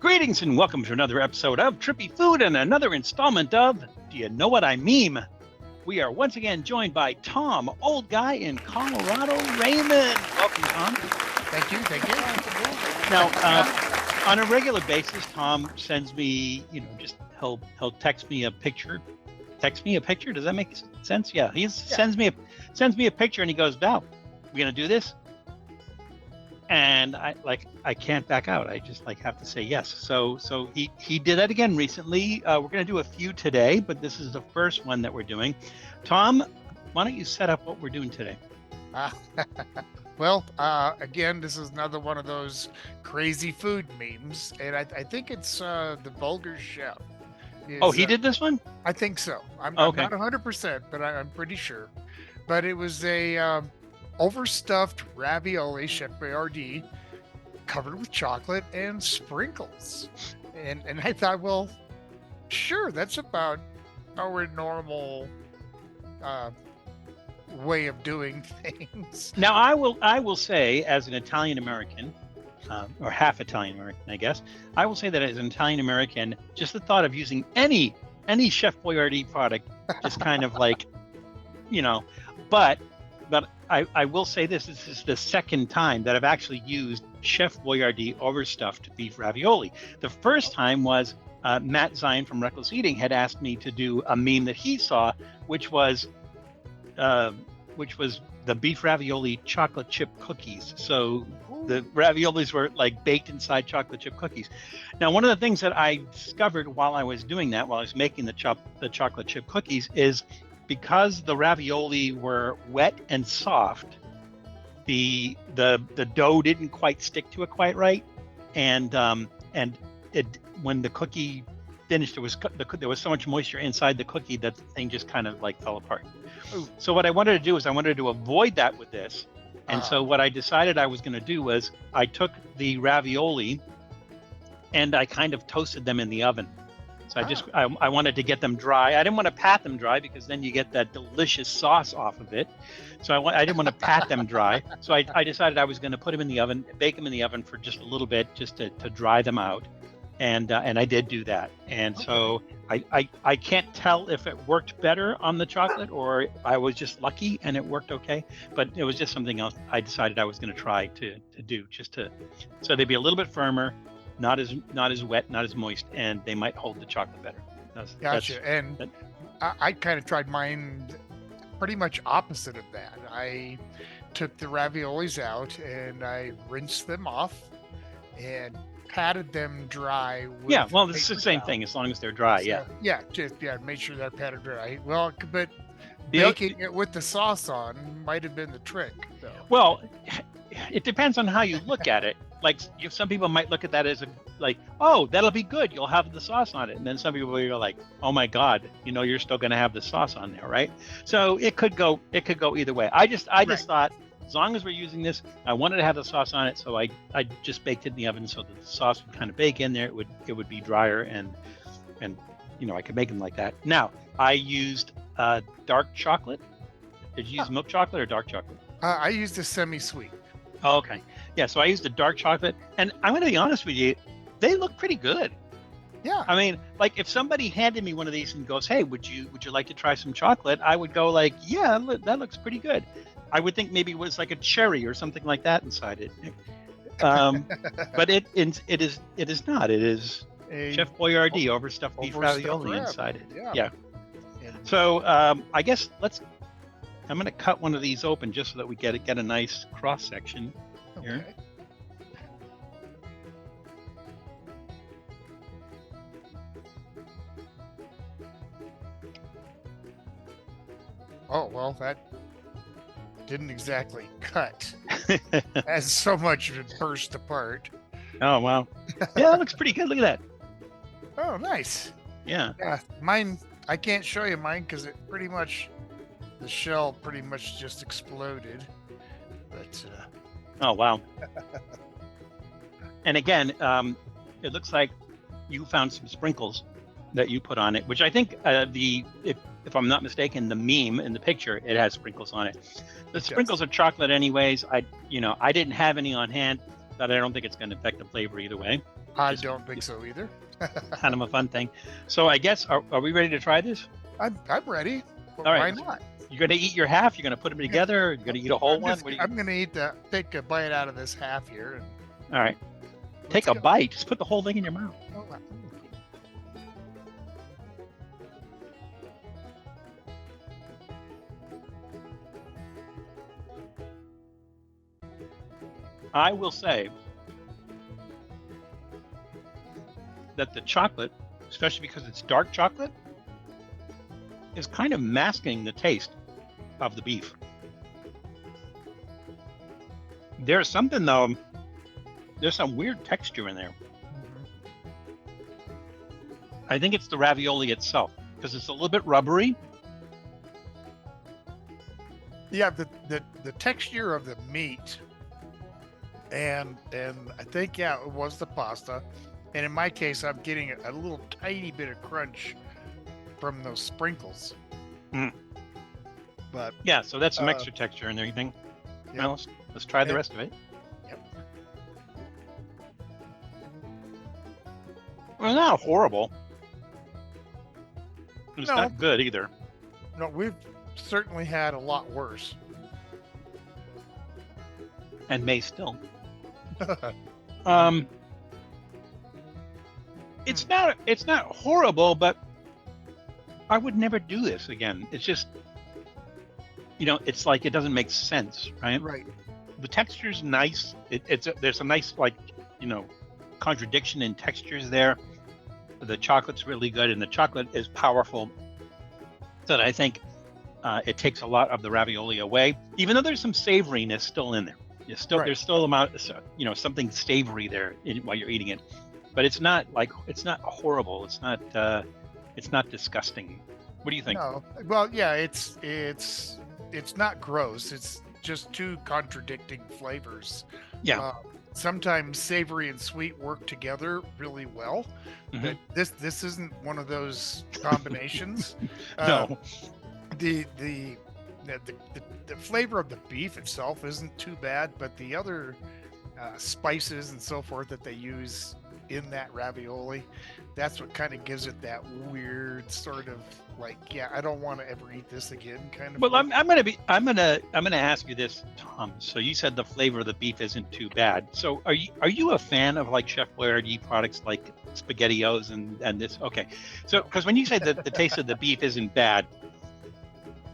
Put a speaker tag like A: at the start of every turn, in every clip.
A: Greetings and welcome to another episode of Trippy Food and another installment of Do You Know What I Meme? We are once again joined by Tom, old guy in Colorado, Raymond. Welcome, Tom.
B: Thank you.
A: Now, on a regular basis, Tom sends me, just he'll text me a picture. Text me a picture? Does that make sense? Yeah, sends me a picture and he goes, "Now, we're gonna do this." And I can't back out. I just have to say yes. So he did that again recently. We're going to do a few today, but this is the first one that we're doing. Tom, why don't you set up what we're doing today?
B: Again, this is another one of those crazy food memes, and I think it's the Vulgar Chef.
A: He did this one?
B: I think so. I'm
A: okay.
B: Not 100%, but I'm pretty sure. But it was a overstuffed ravioli, Chef Boyardee, covered with chocolate and sprinkles. And I thought, well, sure, that's about our normal way of doing things.
A: Now, I will say, as an Italian American, or half Italian American, I guess, I will say that as an Italian American, just the thought of using any Chef Boyardee product, just kind of but I will say this is the second time that I've actually used Chef Boyardee Overstuffed beef ravioli. The first time was Matt Zion from Reckless Eating had asked me to do a meme that he saw, which was the beef ravioli chocolate chip cookies. So the raviolis were baked inside chocolate chip cookies. Now, one of the things that I discovered while I was doing that, while I was making the chocolate chip cookies, is because the ravioli were wet and soft, the dough didn't quite stick to it quite right, and it when the cookie finished, there was so much moisture inside the cookie that the thing just kind of fell apart. Ooh. So what I wanted to do is I wanted to avoid that with this, and so what I decided I was going to do was I took the ravioli and I kind of toasted them in the oven. So I wanted to get them dry. I didn't want to pat them dry because then you get that delicious sauce off of it. So I didn't want to pat them dry. So I decided I was going to put them in the oven, bake them in the oven for just a little bit, just to dry them out. And I did do that. And so I can't tell if it worked better on the chocolate or I was just lucky and it worked okay. But it was just something else I decided I was going to try to do, so they'd be a little bit firmer, not as wet, not as moist, and they might hold the chocolate better.
B: Gotcha. I kind of tried mine pretty much opposite of that. I took the raviolis out and I rinsed them off and patted them dry.
A: This is the same thing as long as they're dry.
B: Made sure they're patted dry. Well, but baking it with the sauce on might have been the trick, though.
A: Well, it depends on how you look at it. Some people might look at that as oh, that'll be good, you'll have the sauce on it. And then some people are like, oh my God, you're still going to have the sauce on there, right? So it could go either way. I just thought, as long as we're using this, I wanted to have the sauce on it, so I just baked it in the oven so that the sauce would kind of bake in there. It would be drier, and I could make them like that. Now, I used dark chocolate. Did you use milk chocolate or dark chocolate?
B: I used a semi-sweet.
A: Oh, okay. Yeah, so I used the dark chocolate, and I'm going to be honest with you, they look pretty good.
B: Yeah.
A: I mean, if somebody handed me one of these and goes, "Hey, would you like to try some chocolate?" I would go "Yeah, that looks pretty good." I would think maybe it was like a cherry or something like that inside it. But it is not. It is Chef Boyardee overstuffed beef ravioli inside it. Yeah. So I guess I'm going to cut one of these open just so that we get a nice cross section here.
B: Okay. Oh, well, that didn't exactly cut. As so much burst apart.
A: Oh, wow. Yeah, that looks pretty good. Look at that.
B: Oh, nice.
A: Yeah.
B: Mine, I can't show you mine because the shell pretty much just exploded. But
A: oh, wow. And again, it looks like you found some sprinkles that you put on it, which I think if I'm not mistaken, the meme in the picture, it has sprinkles on it. The sprinkles are chocolate anyways. I didn't have any on hand, but I don't think it's going to affect the flavor either way.
B: I don't think so either.
A: Kind of a fun thing. So I guess, are we ready to try this?
B: I'm ready. Well,
A: All
B: why
A: right.
B: not?
A: You're going to eat your half? You're going to put them together? You're going to eat a whole one? What are you...
B: I'm gonna take a bite out of this half here. And
A: All right. Take
B: let's
A: a
B: go.
A: bite. Just put the whole thing in your mouth.
B: Oh, wow.
A: I will say that the chocolate, especially because it's dark chocolate, is kind of masking the taste of the beef. There's something though, there's some weird texture in there. I think it's the ravioli itself because it's a little bit rubbery.
B: Yeah, the texture of the meat, and I think it was the pasta, and in my case, I'm getting a little tiny bit of crunch from those sprinkles.
A: Mm.
B: But
A: Yeah, so that's some extra texture in there. You think?
B: Yeah.
A: Well, let's try the rest of it.
B: Yep.
A: Well, not horrible. It's
B: No.
A: not good either.
B: No, we've certainly had a lot worse.
A: And may still. It's not horrible, but I would never do this again. It's just, it's like it doesn't make sense, right?
B: Right.
A: The texture's nice. There's a nice contradiction in textures there. The chocolate's really good, and the chocolate is powerful. So that I think it takes a lot of the ravioli away, even though there's some savoriness still in there.
B: Right.
A: There's still something savory there while you're eating it, but it's not horrible. It's not disgusting. What do you think?
B: No. Well, yeah, it's not gross. It's just two contradicting flavors.
A: Yeah.
B: Sometimes savory and sweet work together really well, but this isn't one of those combinations.
A: No.
B: The flavor of the beef itself isn't too bad, but the other spices and so forth that they use in that ravioli, that's what kind of gives it that weird sort of I don't want to ever eat this again kind of.
A: Well, I'm gonna ask you this, Tom. So you said the flavor of the beef isn't too bad. So are you a fan of Chef Boyardee products like SpaghettiOs and this? Okay, so because when you say that the taste of the beef isn't bad,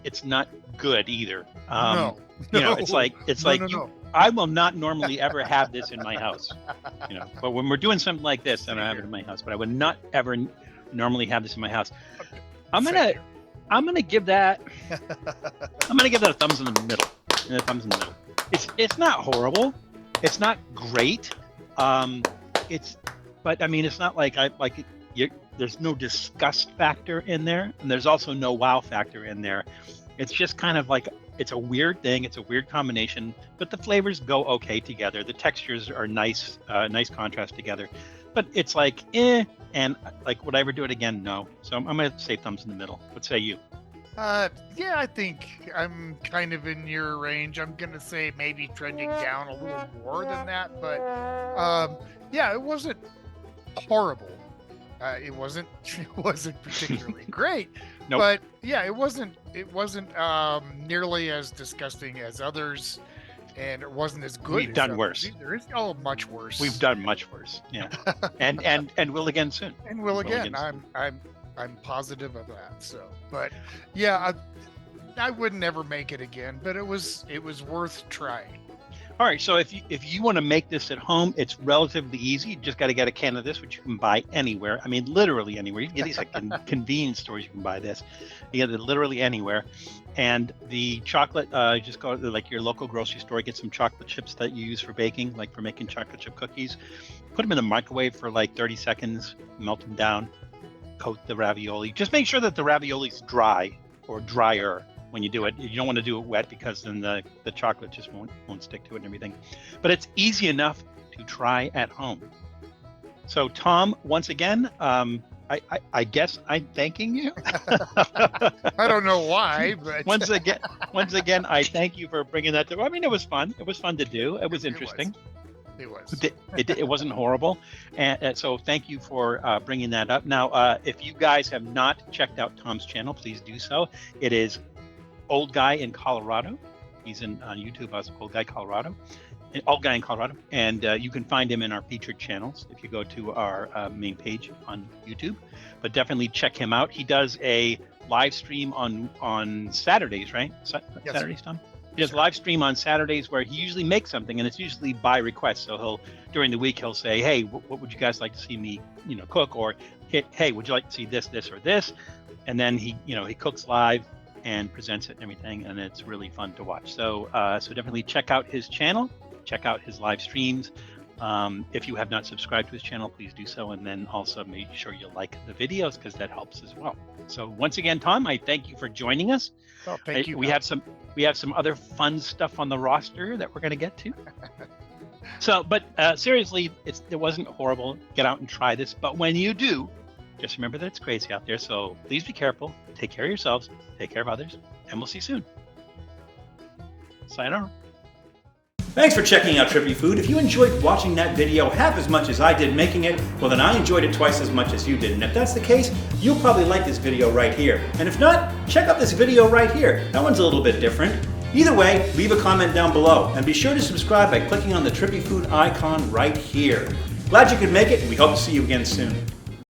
A: it's not good either.
B: No.
A: It's like
B: No.
A: I will not normally ever have this in my house, but when we're doing something like this, then I have it in my house, but I would not ever normally have this in my house. I'm gonna give that a thumbs in the middle. It's not horrible. It's not great. But I mean, it's not there's no disgust factor in there, and there's also no wow factor in there. It's just kind of it's a weird thing. It's a weird combination, but the flavors go okay together. The textures are nice contrast together. But it's and would I ever do it again? No. So I'm gonna say thumbs in the middle. What say you?
B: Yeah, I think I'm kind of in your range. I'm gonna say maybe trending down a little more than that, but yeah, it wasn't horrible. It wasn't particularly great.
A: Nope.
B: But yeah, it wasn't nearly as disgusting as others, and it wasn't as good.
A: We've
B: as
A: done
B: others
A: worse.
B: Either. It's all much worse.
A: We've done much worse. Yeah. and will again soon.
B: And will again. I'm positive of that. So, but yeah, I would never make it again, but it was worth trying.
A: All right, so if you want to make this at home, it's relatively easy. You just got to get a can of this, which you can buy anywhere. I mean, literally anywhere. You can get these convenience stores. You can buy this. You get it literally anywhere. And the chocolate, just go to your local grocery store, get some chocolate chips that you use for baking, like for making chocolate chip cookies. Put them in the microwave for 30 seconds. Melt them down. Coat the ravioli. Just make sure that the ravioli's dry or drier. When you do it, you don't want to do it wet because then the chocolate just won't stick to it and everything. But it's easy enough to try at home. So Tom, once again, I guess I'm thanking you.
B: I don't know why, but
A: once again, I thank you for bringing that to. I mean, it was fun. It was fun to do. It was interesting.
B: It was.
A: It wasn't horrible, and so thank you for bringing that up. Now, if you guys have not checked out Tom's channel, please do so. It is Old Guy in Colorado. He's on YouTube as Old Guy Colorado. Old Guy in Colorado, and you can find him in our featured channels if you go to our main page on YouTube. But definitely check him out. He does a live stream on Saturdays, right?
B: Yes,
A: Saturdays, Tom? He does live stream on Saturdays where he usually makes something, and it's usually by request. So he'll during the week he'll say, "Hey, what would you guys like to see me, cook?" Or, "Hey, would you like to see this, or this?" And then he cooks live and presents it and everything, and it's really fun to watch. So so definitely check out his channel. Check out his live streams. If you have not subscribed to his channel, please do so. And then also make sure you like the videos because that helps as well. So once again, Tom, I thank you for joining us.
B: Oh, thank you.
A: We have some other fun stuff on the roster that we're going to get to. So, but seriously, it wasn't horrible. Get out and try this. But when you do, just remember that it's crazy out there. So please be careful. Take care of yourselves. Take care of others. And we'll see you soon. Sayonara.
C: Thanks for checking out Trippy Food. If you enjoyed watching that video half as much as I did making it, well then I enjoyed it twice as much as you did. And if that's the case, you'll probably like this video right here. And if not, check out this video right here. That one's a little bit different. Either way, leave a comment down below. And be sure to subscribe by clicking on the Trippy Food icon right here. Glad you could make it, and we hope to see you again soon.